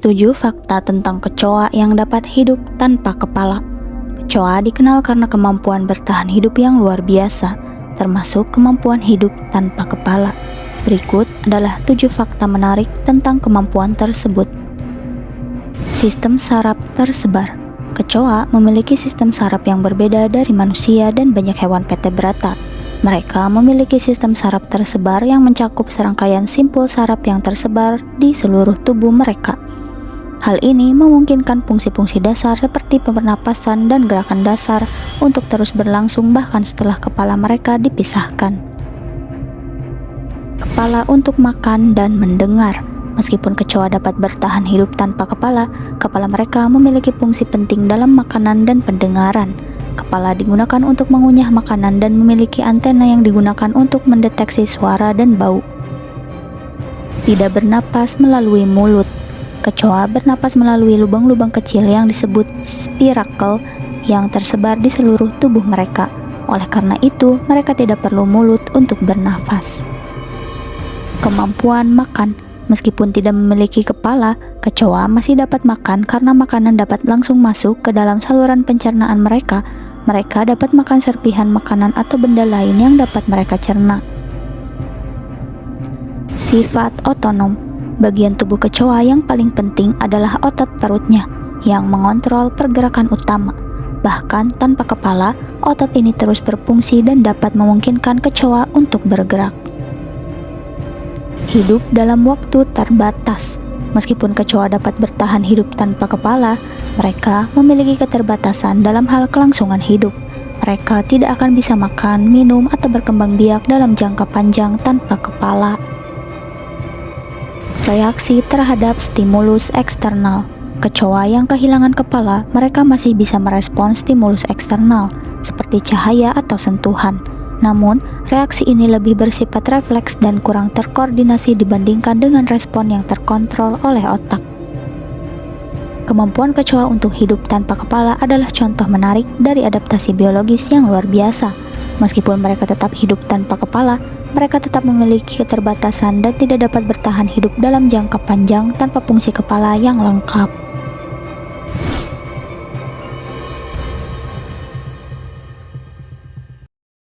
7 fakta tentang kecoa yang dapat hidup tanpa kepala. Kecoa dikenal karena kemampuan bertahan hidup yang luar biasa, termasuk kemampuan hidup tanpa kepala. Berikut adalah 7 fakta menarik tentang kemampuan tersebut. Sistem saraf tersebar. Kecoa memiliki sistem saraf yang berbeda dari manusia dan banyak hewan vertebrata. Mereka memiliki sistem saraf tersebar yang mencakup serangkaian simpul saraf yang tersebar di seluruh tubuh mereka. Hal ini memungkinkan fungsi-fungsi dasar seperti pernapasan dan gerakan dasar untuk terus berlangsung bahkan setelah kepala mereka dipisahkan. Kepala untuk makan dan mendengar. Meskipun kecoa dapat bertahan hidup tanpa kepala, kepala mereka memiliki fungsi penting dalam makanan dan pendengaran. Kepala digunakan untuk mengunyah makanan dan memiliki antena yang digunakan untuk mendeteksi suara dan bau. Tidak bernapas melalui mulut. Kecoa bernapas melalui lubang-lubang kecil yang disebut spirakel yang tersebar di seluruh tubuh mereka. Oleh karena itu, mereka tidak perlu mulut untuk bernafas. Kemampuan makan. Meskipun tidak memiliki kepala, kecoa masih dapat makan karena makanan dapat langsung masuk ke dalam saluran pencernaan mereka. Mereka dapat makan serpihan makanan atau benda lain yang dapat mereka cerna. Sifat otonom. Bagian tubuh kecoa yang paling penting adalah otot perutnya, yang mengontrol pergerakan utama. Bahkan tanpa kepala, otot ini terus berfungsi dan dapat memungkinkan kecoa untuk bergerak. Hidup dalam waktu terbatas. Meskipun kecoa dapat bertahan hidup tanpa kepala, mereka memiliki keterbatasan dalam hal kelangsungan hidup. Mereka tidak akan bisa makan, minum, atau berkembang biak dalam jangka panjang tanpa kepala. Reaksi terhadap stimulus eksternal. Kecoa yang kehilangan kepala, mereka masih bisa merespons stimulus eksternal, seperti cahaya atau sentuhan. Namun, reaksi ini lebih bersifat refleks dan kurang terkoordinasi dibandingkan dengan respon yang terkontrol oleh otak. Kemampuan kecoa untuk hidup tanpa kepala adalah contoh menarik dari adaptasi biologis yang luar biasa. Meskipun mereka tetap hidup tanpa kepala, mereka tetap memiliki keterbatasan dan tidak dapat bertahan hidup dalam jangka panjang tanpa fungsi kepala yang lengkap.